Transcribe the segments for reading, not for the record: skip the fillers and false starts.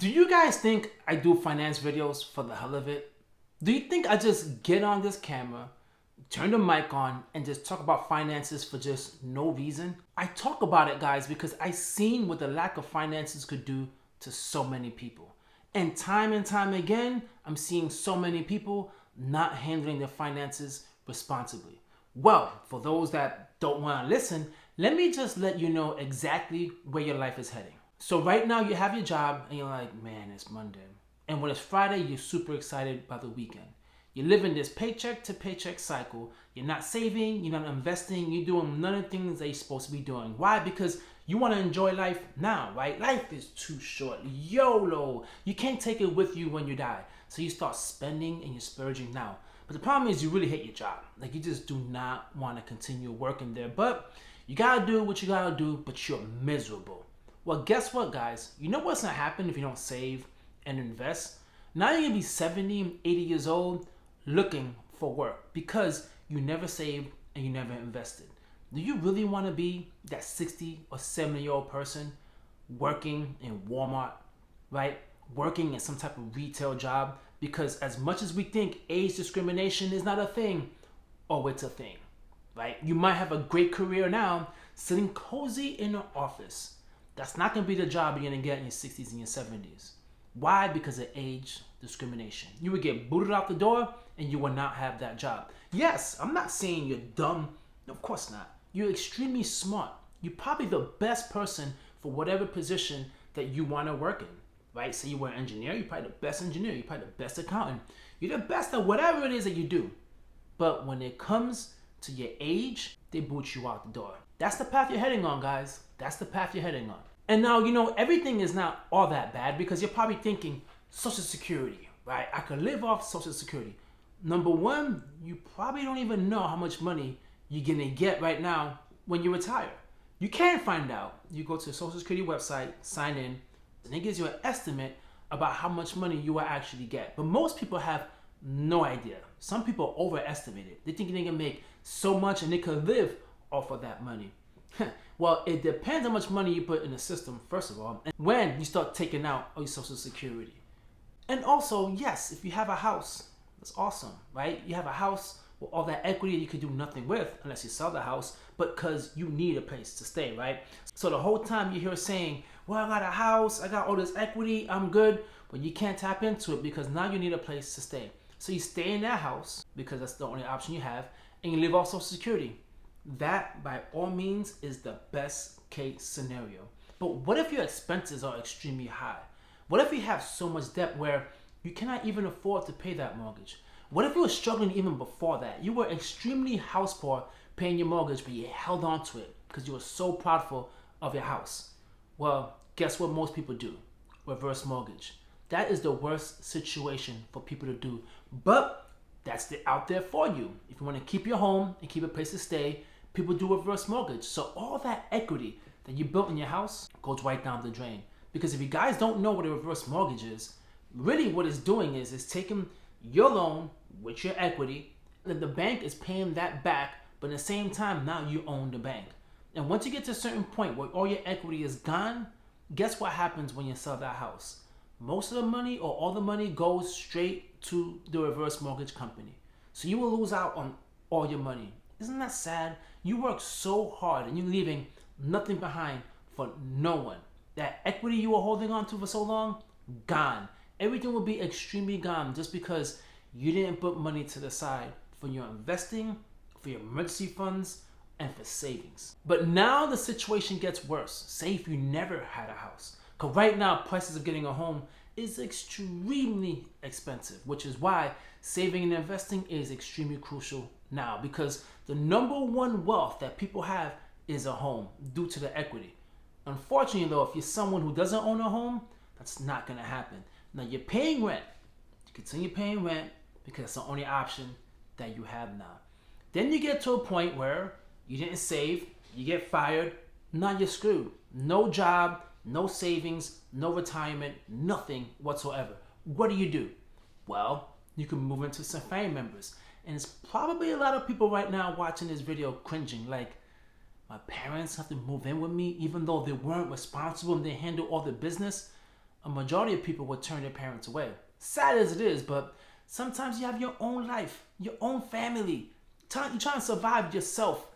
Do you guys think I do finance videos for the hell of it? Do you think I just get on this camera, turn the mic on, and just talk about finances for just no reason? I talk about it, guys, because I seen what the lack of finances could do to so many people. And time again, I'm seeing so many people not handling their finances responsibly. Well, for those that don't want to listen, let me just let you know exactly where your life is heading. So right now you have your job and you're like, man, it's Monday. And when it's Friday, you're super excited about the weekend. You live in this paycheck to paycheck cycle. You're not saving, you're not investing, you're doing none of the things that you're supposed to be doing. Why? Because you want to enjoy life now, right? Life is too short. YOLO. You can't take it with you when you die. So you start spending and you're splurging now. But the problem is you really hate your job. Like you just do not want to continue working there. But you got to do what you got to do, but you're miserable. Well, guess what, guys? You know what's going to happen if you don't save and invest? Now you're going to be 70, 80 years old looking for work because you never saved and you never invested. Do you really want to be that 60 or 70-year-old person working in Walmart, right? Working in some type of retail job? Because as much as we think age discrimination is not a thing, oh, it's a thing, right? You might have a great career now sitting cozy in an office. That's not going to be the job you're going to get in your 60s and your 70s. Why? Because of age discrimination. You would get booted out the door and you will not have that job. Yes, I'm not saying you're dumb. Of course not. You're extremely smart. You're probably the best person for whatever position that you want to work in, right? Say you were an engineer, you're probably the best engineer. You're probably the best accountant. You're the best at whatever it is that you do. But when it comes to your age, they boot you out the door. That's the path you're heading on, guys. That's the path you're heading on. And now, everything is not all that bad because you're probably thinking Social Security, right? I could live off Social Security. Number one, you probably don't even know how much money you're going to get right now when you retire. You can find out. You go to the Social Security website, sign in, and it gives you an estimate about how much money you will actually get. But most people have no idea. Some people overestimate it. They think they can make so much and they could live off of that money. Well, it depends how much money you put in the system, first of all, and when you start taking out all your Social Security. And also, yes, if you have a house, that's awesome, right? You have a house with all that equity you could do nothing with unless you sell the house, but because you need a place to stay, right? So the whole time you hear saying, well, I got a house, I got all this equity, I'm good, but you can't tap into it because now you need a place to stay. So you stay in that house because that's the only option you have, and you live off Social Security. That, by all means, is the best case scenario. But what if your expenses are extremely high? What if you have so much debt where you cannot even afford to pay that mortgage? What if you were struggling even before that? You were extremely house poor paying your mortgage, but you held on to it because you were so proudful of your house. Well, guess what most people do? Reverse mortgage. That is the worst situation for people to do. But that's out there for you. If you want to keep your home and keep a place to stay, people do reverse mortgage. So all that equity that you built in your house goes right down the drain. Because if you guys don't know what a reverse mortgage is, really what it's doing is taking your loan with your equity, and the bank is paying that back, but at the same time, now you own the bank. And once you get to a certain point where all your equity is gone, guess what happens when you sell that house? Most of the money or all the money goes straight to the reverse mortgage company. So you will lose out on all your money. Isn't that sad? You work so hard and you're leaving nothing behind for no one. That equity you were holding on to for so long, gone. Everything will be extremely gone just because you didn't put money to the side for your investing, for your emergency funds, and for savings. But now the situation gets worse. Say if you never had a house. Because right now, prices of getting a home is extremely expensive, which is why saving and investing is extremely crucial now, because the number one wealth that people have is a home due to the equity. Unfortunately, though, if you're someone who doesn't own a home, that's not going to happen. Now, you're paying rent. You continue paying rent because it's the only option that you have now. Then you get to a point where you didn't save, you get fired, now you're screwed. No job, no savings, no retirement, nothing whatsoever. What do? Well, you can move into some family members. And it's probably a lot of people right now watching this video cringing, like, my parents have to move in with me even though they weren't responsible and they handle all the business. a majority of people will turn their parents away. Sad as it is, but sometimes you have your own life, your own family. You're trying to survive yourself,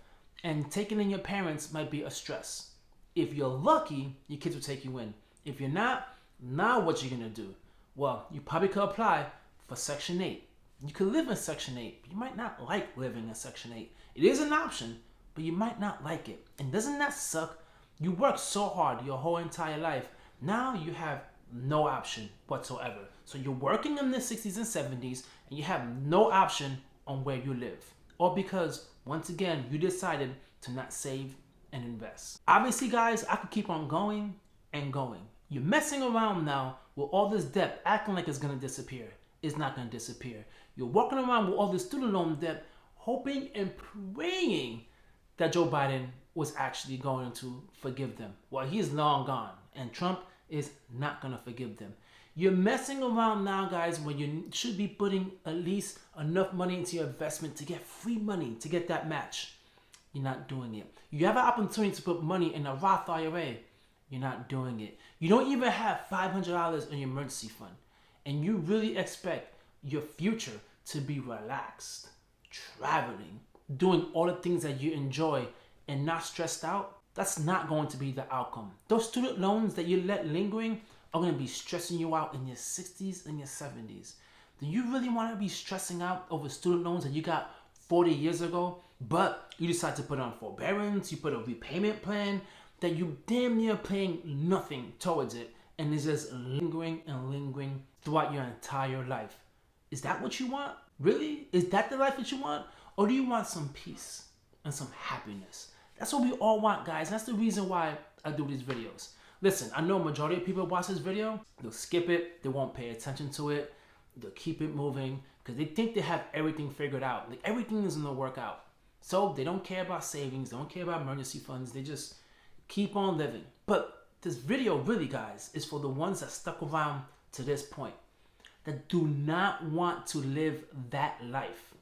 and taking in your parents might be a stress. If you're lucky, your kids will take you in. If you're not, now what you gonna do? Well, you probably could apply for Section 8. You could live in Section 8, but you might not like living in Section 8. It is an option, but you might not like it. And doesn't that suck? You worked so hard your whole entire life. Now you have no option whatsoever. So you're working in the 60s and 70s, and you have no option on where you live. Or because, once again, you decided to not save and invest. Obviously, guys, I could keep on going and going. You're messing around now with all this debt, acting like it's gonna disappear. It's not gonna disappear. You're walking around with all this student loan debt, hoping and praying that Joe Biden was actually going to forgive them. Well, he's long gone, and Trump is not gonna forgive them. You're messing around now, guys, when you should be putting at least enough money into your investment to get free money, to get that match. You're not doing it. You have an opportunity to put money in a Roth IRA. You're not doing it. You don't even have $500 in your emergency fund. And you really expect your future to be relaxed, traveling, doing all the things that you enjoy and not stressed out? That's not going to be the outcome. Those student loans that you let lingering are going to be stressing you out in your 60s and your 70s. Do you really want to be stressing out over student loans that you got 40 years ago, but you decide to put on forbearance, you put a repayment plan that you damn near paying nothing towards it, and it's just lingering and lingering throughout your entire life? Is that what you want? Really? Is that the life that you want? Or do you want some peace and some happiness? That's what we all want, guys. That's the reason why I do these videos. Listen, I know a majority of people watch this video, they'll skip it, they won't pay attention to it, they'll keep it moving, because they think they have everything figured out. Like, everything is gonna work out. So they don't care about savings, they don't care about emergency funds, they just keep on living. But this video really, guys, is for the ones that stuck around to this point, that do not want to live that life.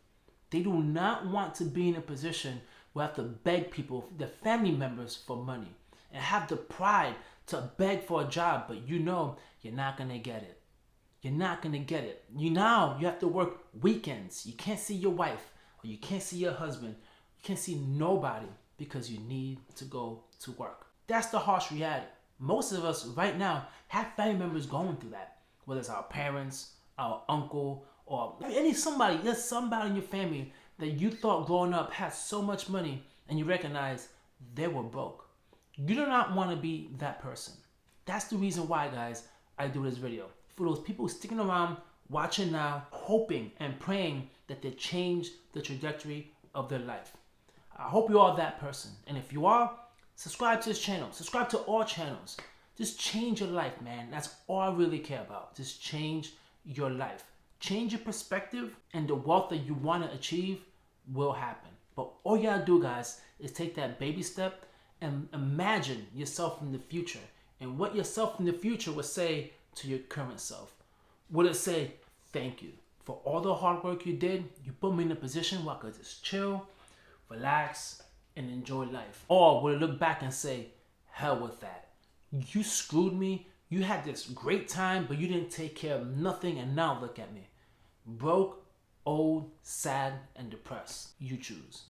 They do not want to be in a position where they have to beg people, their family members, for money, and have the pride to beg for a job, but you know you're not gonna get it. You're not gonna get it. You have to work weekends. You can't see your wife, or you can't see your husband. You can't see nobody because you need to go to work. That's the harsh reality. Most of us right now have family members going through that, whether it's our parents, our uncle, or there's somebody in your family that you thought growing up had so much money, and you recognize they were broke. You do not want to be that person. That's the reason why, guys, I do this video. For those people sticking around, watching now, hoping and praying that they change the trajectory of their life. I hope you are that person. And if you are, subscribe to this channel. Subscribe to all channels. Just change your life, man. That's all I really care about. Just change your life. Change your perspective, and the wealth that you want to achieve will happen. But all you gotta do, guys, is take that baby step and imagine yourself in the future, and what yourself in the future would say to your current self. Would it say, thank you for all the hard work you did? You put me in a position where I could just chill, relax, and enjoy life. Or would it look back and say, hell with that. You screwed me. You had this great time, but you didn't take care of nothing, and now look at me. Broke, old, sad, and depressed. You choose.